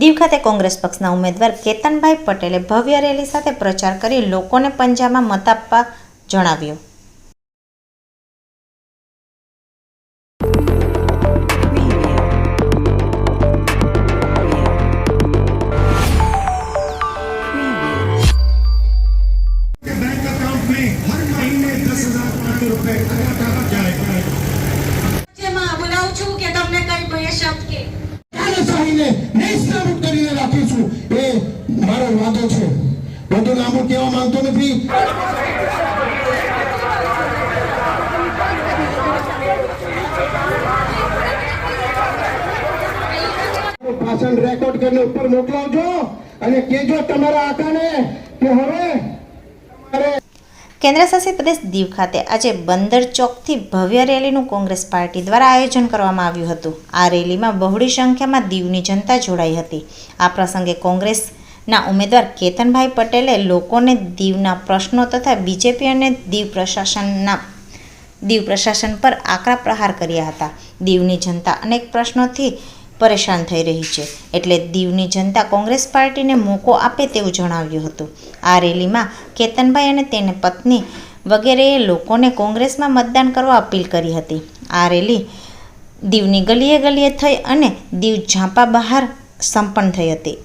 દીવ ખાતે કોંગ્રેસ પક્ષના ઉમેદવાર કેતનભાઈ પટેલે ભવ્ય રેલી સાથે પ્રચાર કરી લોકોને પંજામાં મત આપવા જણાવ્યું. મારો વાદો છે. બધું નામું કહેવા માંગતો નથી. ભાષણ રેકોર્ડ કરીને ઉપર મોકલાવજો અને કેજો તમારા આકાને કે હવે કેન્દ્ર શાસિત પ્રદેશ દીવ ખાતે આજે બંદર ચોકથી ભવ્ય રેલીનું કોંગ્રેસ પાર્ટી દ્વારા આયોજન કરવામાં આવ્યું હતું. આ રેલીમાં બહોળી સંખ્યામાં દીવની જનતા જોડાઈ હતી. આ પ્રસંગે કોંગ્રેસના ઉમેદવાર કેતનભાઈ પટેલે લોકોને દીવના પ્રશ્નો તથા બીજેપી અને દીવ પ્રશાસન પર આકરા પ્રહાર કર્યા હતા. દીવની જનતા અનેક પ્રશ્નોથી પરેશાન થઈ રહી છે, એટલે દીવની જનતા કોંગ્રેસ પાર્ટીને મોકો આપે તેવું જણાવ્યું હતું. આ રેલીમાં કેતનભાઈ અને તેની પત્ની વગેરેએ લોકોને કોંગ્રેસમાં મતદાન કરવા અપીલ કરી હતી. આ રેલી દીવની ગલીએ ગલીએ થઈ અને દીવ ઝાંપા બહાર સંપન્ન થઈ હતી.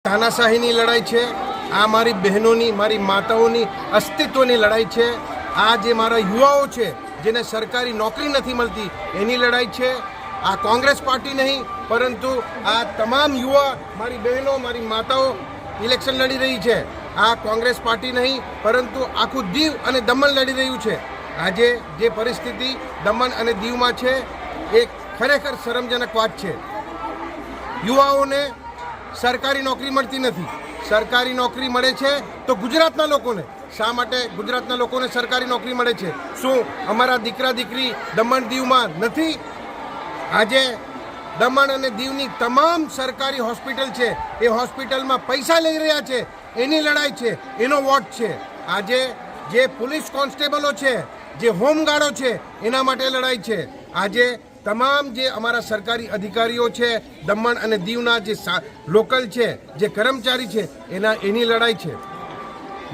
તાનાશાહીની લડાઈ છે, આ મારી બહેનોની, મારી માતાઓની અસ્તિત્વની લડાઈ છે, આ જે મારા યુવાઓ છે જેને સરકારી નોકરી નથી મળતી એની લડાઈ છે. આ કોંગ્રેસ પાર્ટી નહીં પરંતુ આ તમામ યુવા, મારી બહેનો, મારી માતાઓ ઇલેક્શન લડી રહી છે. આ કોંગ્રેસ પાર્ટી નહીં પરંતુ આખું દીવ અને દમણ લડી રહ્યું છે. આજે જે પરિસ્થિતિ દમણ અને દીવમાં છે એ ખરેખર શરમજનક વાત છે. યુવાઓને સરકારી નોકરી મળતી નથી. સરકારી નોકરી મળે છે તો ગુજરાતના લોકોને. શા માટે ગુજરાતના લોકોને સરકારી નોકરી મળે છે? શું અમારા દીકરા દીકરી દમણ દીવમાં નથી? આજે દમણ અને દીવની તમામ સરકારી હોસ્પિટલ છે એ હોસ્પિટલમાં પૈસા લઈ રહ્યા છે, એની લડાઈ છે, એનો વોટ છે. આજે જે પોલીસ કોન્સ્ટેબલો છે, જે હોમગાર્ડો છે, એના માટે લડાઈ છે. આજે તમામ જે અમારા સરકારી અધિકારીઓ છે દમણ અને દીવના, જે લોકલ છે, જે કર્મચારી છે, એની લડાઈ છે.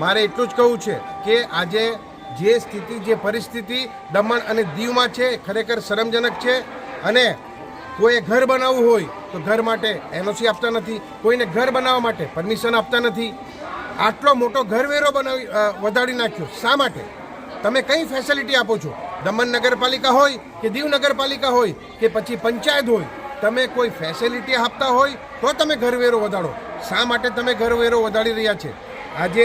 મારે એટલું જ કહું છે કે આજે જે સ્થિતિ, જે પરિસ્થિતિ દમણ અને દીવમાં છે ખરેખર શરમજનક છે. અને કોઈએ ઘર બનાવવું હોય તો ઘર માટે એનઓસી આપતા નથી, કોઈને ઘર બનાવવા માટે પરમિશન આપતા નથી. આટલો મોટો ઘરવેરો વધારી નાખ્યો. શા માટે? તમે કઈ ફેસિલિટી આપો છો? દમણ નગરપાલિકા હોય કે દીવ નગરપાલિકા હોય કે પછી પંચાયત હોય, તમે કોઈ ફેસિલિટી આપતા હોય તો તમે ઘરવેરો વધારો. શા માટે તમે ઘરવેરો વધારી રહ્યા છે? આજે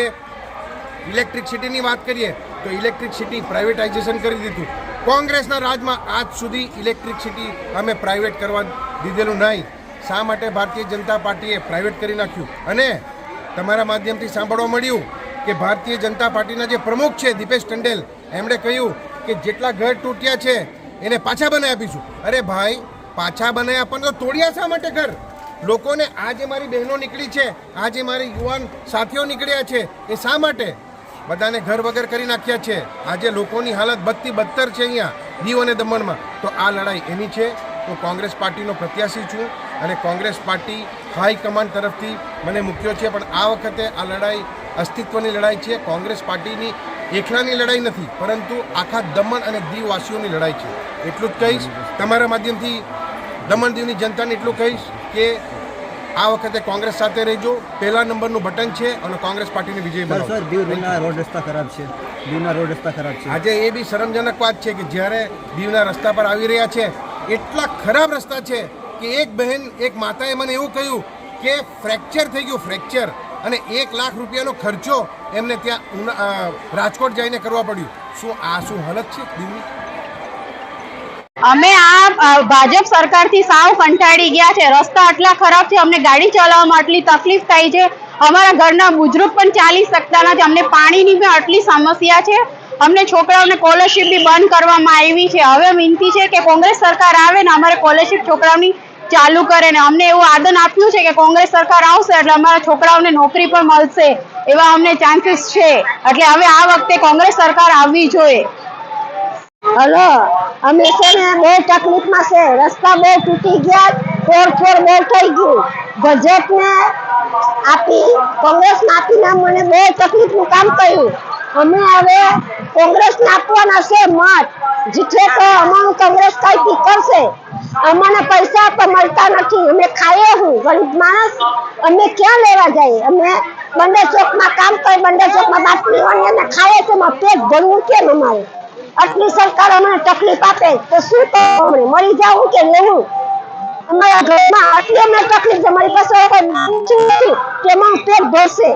ઇલેક્ટ્રિસિટીની વાત કરીએ તો ઇલેક્ટ્રિસિટી પ્રાઇવેટાઇઝેશન કરી દીધું. કોંગ્રેસના રાજમાં આજ સુધી ઇલેક્ટ્રિસિટી અમે પ્રાઇવેટ કરવા દીધેલું નહીં. શા માટે ભારતીય જનતા પાર્ટીએ પ્રાઇવેટ કરી નાખ્યું? અને તમારા માધ્યમથી સાંભળવા મળ્યું કે ભારતીય જનતા પાર્ટીના જે પ્રમુખ છે દીપેશ ટંડેલ, એમણે કહ્યું કે જેટલા ઘર તૂટ્યા છે એને પાછા બનાવી આપીશું. અરે ભાઈ, પાછા બનાવી આપવાનું તો તોડ્યા શા માટે ઘર? લોકોને આ જે મારી બહેનો નીકળી છે, આ જે મારી યુવાન સાથીઓ નીકળ્યા છે, એ શા માટે? બધાને ઘર વગર કરી નાખ્યા છે. આજે લોકોની હાલત બદથી બદતર છે અહીંયા દીવ અને દમણમાં. તો આ લડાઈ એની છે. તો કોંગ્રેસ પાર્ટીનો પ્રત્યાશી છું અને કોંગ્રેસ પાર્ટી હાઈકમાન્ડ તરફથી મને મૂક્યો છે. પણ આ વખતે આ લડાઈ અસ્તિત્વની લડાઈ છે. કોંગ્રેસ પાર્ટીની એકલાની લડાઈ નથી પરંતુ આખા દમણ અને દીવવાસીઓની લડાઈ છે. એટલું જ કહીશ. તમારા માધ્યમથી દમણ દીવની જનતાને એટલું કહીશ કે આ વખતે કોંગ્રેસ સાથે રહેજો. પહેલા નંબરનું બટન છે અને કોંગ્રેસ પાર્ટીને વિજય બનાવો. સર, દીવના રોડ રસ્તા ખરાબ છે. દીવના રોડ રસ્તા ખરાબ છે. આજે એ બી શરમજનક વાત છે કે જ્યારે દીવના રસ્તા પર આવી રહ્યા છે, એટલા ખરાબ રસ્તા છે કે એક બહેન, એક માતાએ મને એવું કહ્યું કે ફ્રેક્ચર થઈ ગયું, ફ્રેક્ચર, અને 1 લાખ રૂપિયાનો ખર્ચો એમને ત્યાં રાજકોટ જઈને કરવા પડ્યું. શું હાલત છે દીવની? અમે આ ભાજપ સરકારથી સાવ કંટાળી ગયા છે. રસ્તા આટલા ખરાબ છે, અમને ગાડી ચલાવવામાં આટલી તકલીફ થાય છે. અમારા ઘરના બુઝુર્ગ પણ ચાલી શકતા નથી. અમને પાણીની પણ આટલી સમસ્યા છે. અમને છોકરાઓને સ્કોલરશીપ બી બંધ કરવામાં આવી છે. હવે વિનંતી છે કે કોંગ્રેસ સરકાર આવે ને અમારે સ્કોલરશીપ છોકરાઓની ચાલુ કરે ને અમને એવું આદન આપ્યું છે કે કોંગ્રેસ સરકાર આવશે એટલે અમારા છોકરાઓને નોકરી પણ મળશે, એવા અમને ચાન્સીસ છે. એટલે હવે આ વખતે કોંગ્રેસ સરકાર આવવી જોઈએ. હલો, અમે છે ને બહુ તકલીફમાં છે. રસ્તા બહુ તૂટી ગયા, તોડફોડ બહુ થઈ ગયું. ભાજપને આપી, કોંગ્રેસને આપીને મને બહુ તકલીફનું કામ કર્યું. અમે હવે કોંગ્રેસને આપવાના છે મત. જીતે તો અમારું કોંગ્રેસ કઈ કરશે. અમને પૈસા તો મળતા નથી. અમે ખાઈએ હું ગરીબ માણસ, અમે ક્યાં લેવા જઈએ? અમે બંને ચોકમાં કામ કરી, બંને ચોકમાં બાટલી વાળી અમે ખાઈએ છીએ. પેટ ભરવું કેમ અમારે? આટલી સરકાર અમને તકલીફ આપે તો શું કરવું? મરી જવું કે રહેવું? અમારા ઘરમાં આટલી અમને તકલીફ છે. અમારી પાસે કોઈ નથી કે અમારું પેટ ભરશે.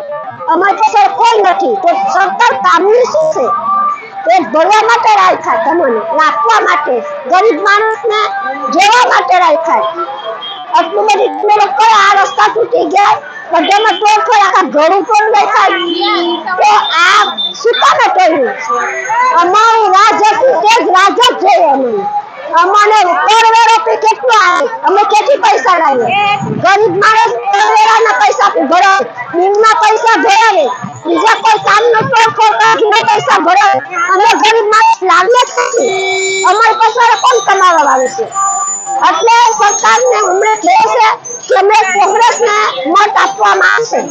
અમારી પાસે કોઈ નથી તો સરકાર કામની શું છે? પેટ ભરવા માટે રાખ્યા, તમને રાખવા માટે, ગરીબ માણસને જોવા માટે રાખ્યા. આટલું બધી તમે લોકો આ રસ્તા તૂટી ગયા, બધામાં તોડફોડ, આખા ઘર ઉપર દેખાય તો આ શું કામે કર્યું? અમારું રાજ હતું તે જ રાજ જ જોઈએ. અમને કરવેરો કેટલો આવે, અમે કેટલી પૈસા લાવીએ? ગરીબ માણસ કરવેરાના પૈસા ભરાવે, બિલના પૈસા ભરાવે, બીજા કોઈ કામનો તોડફોડ કરીને પૈસા ભરાવે. અમે ગરીબ માણસ લાવીએ જ નથી. અમારી પાસે કોણ કમાવા આવે છે? એટલે સરકારને અમને કહે છે કે અમે કોંગ્રેસને મત આપવામાં આવશે.